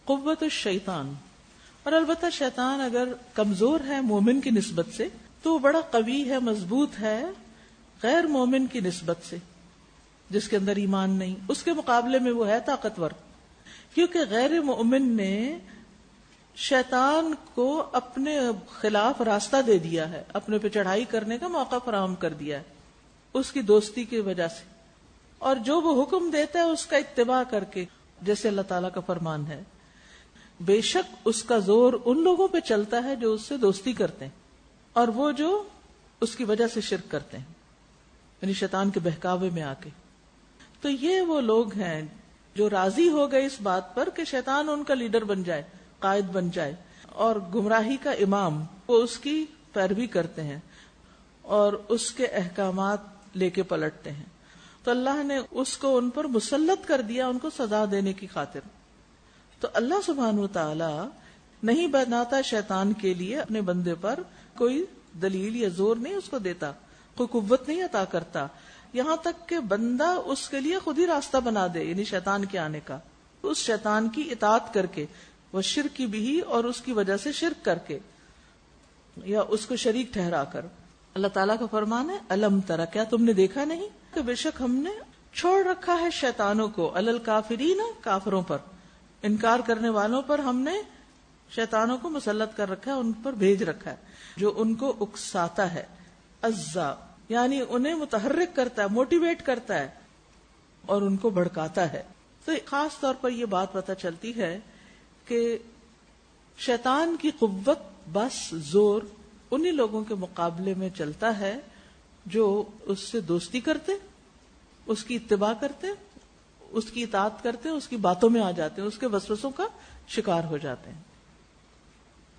قوت الشیطان. اور البتہ شیطان اگر کمزور ہے مومن کی نسبت سے تو وہ بڑا قوی ہے، مضبوط ہے غیر مومن کی نسبت سے، جس کے اندر ایمان نہیں، اس کے مقابلے میں وہ ہے طاقتور. کیونکہ غیر مومن نے شیطان کو اپنے خلاف راستہ دے دیا ہے، اپنے پہ چڑھائی کرنے کا موقع فراہم کر دیا ہے اس کی دوستی کی وجہ سے، اور جو وہ حکم دیتا ہے اس کا اتباع کر کے، جیسے اللہ تعالیٰ کا فرمان ہے. بے شک اس کا زور ان لوگوں پہ چلتا ہے جو اس سے دوستی کرتے ہیں اور وہ جو اس کی وجہ سے شرک کرتے ہیں، یعنی شیطان کے بہکاوے میں آ کے. تو یہ وہ لوگ ہیں جو راضی ہو گئے اس بات پر کہ شیطان ان کا لیڈر بن جائے، قائد بن جائے اور گمراہی کا امام، وہ اس کی پیروی کرتے ہیں اور اس کے احکامات لے کے پلٹتے ہیں. تو اللہ نے اس کو ان پر مسلط کر دیا ان کو سزا دینے کی خاطر. تو اللہ سبحانہ وتعالی نہیں بناتا شیطان کے لیے اپنے بندے پر کوئی دلیل یا زور نہیں اس کو دیتا، کوئی قوت نہیں عطا کرتا، یہاں تک کہ بندہ اس کے لیے خود ہی راستہ بنا دے، یعنی شیطان کے آنے کا، اس شیطان کی اطاعت کر کے، وہ شرک کی بھی اور اس کی وجہ سے شرک کر کے یا اس کو شریک ٹھہرا کر. اللہ تعالیٰ کا فرمان ہے الم ترى، کیا تم نے دیکھا نہیں کہ بے شک ہم نے چھوڑ رکھا ہے شیطانوں کو، علی الکافرین، کافروں پر، انکار کرنے والوں پر ہم نے شیطانوں کو مسلط کر رکھا ہے، ان پر بھیج رکھا ہے جو ان کو اکساتا ہے. عزا یعنی انہیں متحرک کرتا ہے، موٹیویٹ کرتا ہے اور ان کو بھڑکاتا ہے. تو خاص طور پر یہ بات پتہ چلتی ہے کہ شیطان کی قوت، بس، زور انہی لوگوں کے مقابلے میں چلتا ہے جو اس سے دوستی کرتے، اس کی اتباع کرتے، اس کی اطاعت کرتے، اس کی باتوں میں آ جاتے ہیں، اس کے وسوسوں کا شکار ہو جاتے ہیں.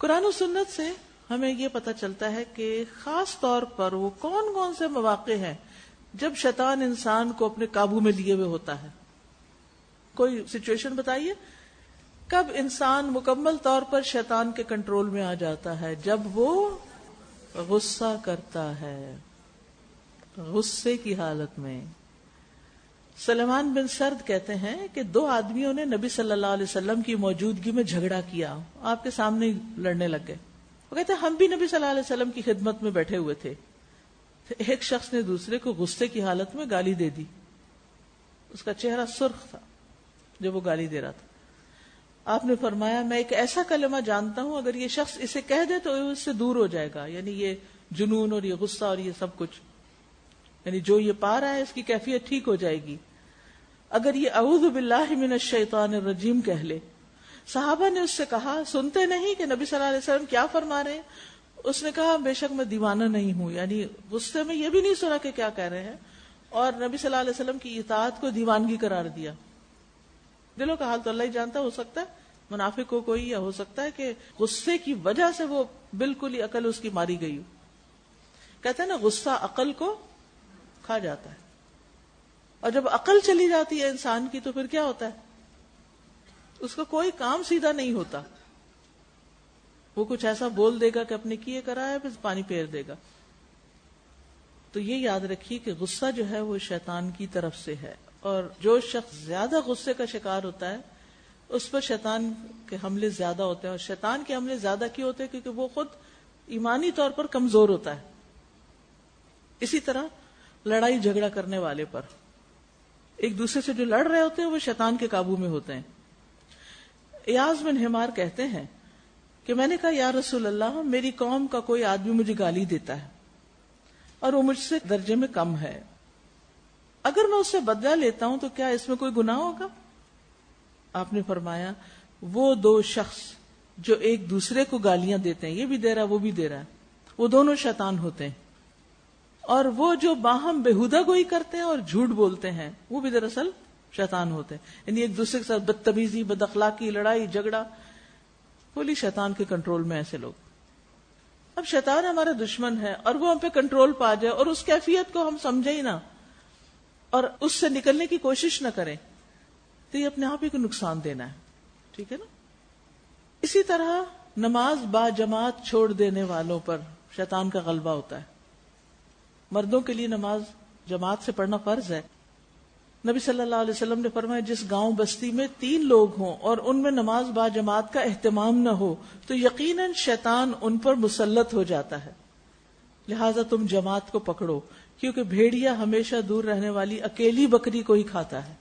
قرآن و سنت سے ہمیں یہ پتہ چلتا ہے کہ خاص طور پر وہ کون کون سے مواقع ہیں جب شیطان انسان کو اپنے قابو میں لیے ہوئے ہوتا ہے. کوئی سچویشن بتائیے کب انسان مکمل طور پر شیطان کے کنٹرول میں آ جاتا ہے؟ جب وہ غصہ کرتا ہے، غصے کی حالت میں. سلیمان بن سرد کہتے ہیں کہ 2 آدمیوں نے نبی صلی اللہ علیہ وسلم کی موجودگی میں جھگڑا کیا، آپ کے سامنے ہی لڑنے لگ گئے. وہ کہتے ہیں ہم بھی نبی صلی اللہ علیہ وسلم کی خدمت میں بیٹھے ہوئے تھے، ایک شخص نے دوسرے کو غصے کی حالت میں گالی دے دی. اس کا چہرہ سرخ تھا جب وہ گالی دے رہا تھا. آپ نے فرمایا میں ایک ایسا کلمہ جانتا ہوں اگر یہ شخص اسے کہہ دے تو اس سے دور ہو جائے گا، یعنی یہ جنون اور یہ غصہ اور یہ سب کچھ، یعنی جو یہ پا رہا ہے اس کی کیفیت ٹھیک ہو جائے گی اگر یہ اعوذ باللہ من الشیطان الرجیم کہہ لے. صحابہ نے اس سے کہا سنتے نہیں کہ نبی صلی اللہ علیہ وسلم کیا فرما رہے ہیں؟ اس نے کہا بے شک میں دیوانہ نہیں ہوں، یعنی غصے میں یہ بھی نہیں سنا کہ کیا کہہ رہے ہیں، اور نبی صلی اللہ علیہ وسلم کی اطاعت کو دیوانگی قرار دیا. دلوں کا حال تو اللہ ہی جانتا، ہو سکتا ہے منافق کو کوئی، یا ہو سکتا ہے کہ غصے کی وجہ سے وہ بالکل ہی عقل اس کی ماری گئی ہو. کہتے ہیں نا غصہ عقل کو کھا جاتا ہے، اور جب عقل چلی جاتی ہے انسان کی تو پھر کیا ہوتا ہے؟ اس کا کوئی کام سیدھا نہیں ہوتا. وہ کچھ ایسا بول دے گا کہ اپنے کیے کرا ہے، پھر پانی پھیر دے گا. تو یہ یاد رکھیے کہ غصہ جو ہے وہ شیطان کی طرف سے ہے، اور جو شخص زیادہ غصے کا شکار ہوتا ہے اس پر شیطان کے حملے زیادہ ہوتے ہیں. اور شیطان کے حملے زیادہ کیوں ہوتے ہیں؟ کیونکہ وہ خود ایمانی طور پر کمزور ہوتا ہے. اسی طرح لڑائی جھگڑا کرنے والے پر، ایک دوسرے سے جو لڑ رہے ہوتے ہیں وہ شیطان کے قابو میں ہوتے ہیں. ایاز بن حمار کہتے ہیں کہ میں نے کہا یا رسول اللہ، میری قوم کا کوئی آدمی مجھے گالی دیتا ہے اور وہ مجھ سے درجے میں کم ہے، اگر میں اس سے بدلہ لیتا ہوں تو کیا اس میں کوئی گناہ ہوگا؟ آپ نے فرمایا وہ 2 شخص جو ایک دوسرے کو گالیاں دیتے ہیں، یہ بھی دے رہا وہ بھی دے رہا ہے، وہ دونوں شیطان ہوتے ہیں. اور وہ جو باہم بےہودہ گوئی کرتے ہیں اور جھوٹ بولتے ہیں وہ بھی دراصل شیطان ہوتے ہیں. یعنی ایک دوسرے کے ساتھ بدتمیزی، بد اخلاقی، لڑائی جھگڑا، پوری شیطان کے کنٹرول میں ایسے لوگ. اب شیطان ہمارا دشمن ہے اور وہ ہم پہ کنٹرول پا جائے اور اس کیفیت کو ہم سمجھے ہی نہ اور اس سے نکلنے کی کوشش نہ کریں تو یہ اپنے آپ ہی کو نقصان دینا ہے. ٹھیک ہے نا؟ اسی طرح نماز با جماعت چھوڑ دینے والوں پر شیطان کا غلبہ ہوتا ہے. مردوں کے لیے نماز جماعت سے پڑھنا فرض ہے، نبی صلی اللہ علیہ وسلم نے فرمایا جس گاؤں بستی میں 3 لوگ ہوں اور ان میں نماز با جماعت کا اہتمام نہ ہو تو یقیناً شیطان ان پر مسلط ہو جاتا ہے، لہذا تم جماعت کو پکڑو، کیونکہ بھیڑیا ہمیشہ دور رہنے والی اکیلی بکری کو ہی کھاتا ہے۔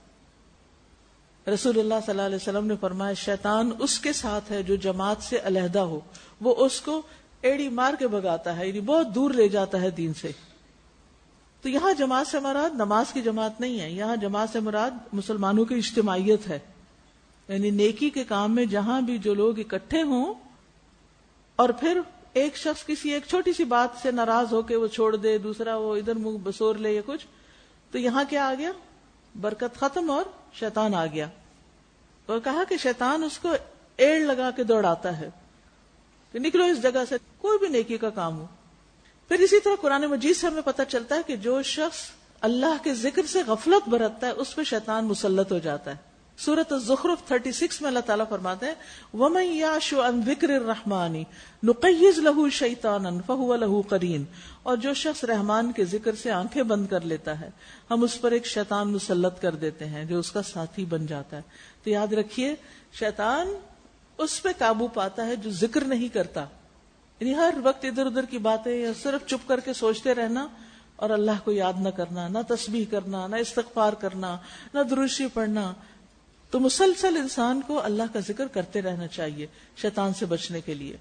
رسول اللہ صلی اللہ علیہ وسلم نے فرمایا شیطان اس کے ساتھ ہے جو جماعت سے علیحدہ ہو، وہ اس کو ایڑی مار کے بھگاتا ہے، یعنی بہت دور لے جاتا ہے دین سے۔ تو یہاں جماعت سے مراد نماز کی جماعت نہیں ہے، یہاں جماعت سے مراد مسلمانوں کی اجتماعیت ہے، یعنی نیکی کے کام میں جہاں بھی جو لوگ اکٹھے ہوں اور پھر ایک شخص کسی ایک چھوٹی سی بات سے ناراض ہو کے وہ چھوڑ دے، دوسرا وہ ادھر منہ بسور لے یا کچھ، تو یہاں کیا آ گیا؟ برکت ختم اور شیطان آ گیا۔ اور کہا کہ شیطان اس کو ایڑ لگا کے دوڑاتا ہے کہ نکلو اس جگہ سے، کوئی بھی نیکی کا کام ہو۔ پھر اسی طرح قرآن مجید سے ہمیں پتہ چلتا ہے کہ جو شخص اللہ کے ذکر سے غفلت برتتا ہے اس پہ شیطان مسلط ہو جاتا ہے۔ سورۃ الزخرف 36 میں اللہ تعالیٰ فرماتے ہیں وَمَن يَعْشُ عَن ذِكْرِ الرَّحْمَنِ نُقَيِّضْ لَهُ شَيْطَانًا فَهُوَ لَهُ قَرِينٌ، اور جو شخص رحمان کے ذکر سے آنکھیں بند کر لیتا ہے ہم اس پر ایک شیطان مسلط کر دیتے ہیں جو اس کا ساتھی بن جاتا ہے۔ تو یاد رکھیے شیطان اس پہ قابو پاتا ہے جو ذکر نہیں کرتا، یعنی ہر وقت ادھر ادھر کی باتیں یا صرف چپ کر کے سوچتے رہنا اور اللہ کو یاد نہ کرنا، نہ تسبیح کرنا، نہ استغفار کرنا، نہ درود شریف پڑھنا۔ تو مسلسل انسان کو اللہ کا ذکر کرتے رہنا چاہیے شیطان سے بچنے کے لیے۔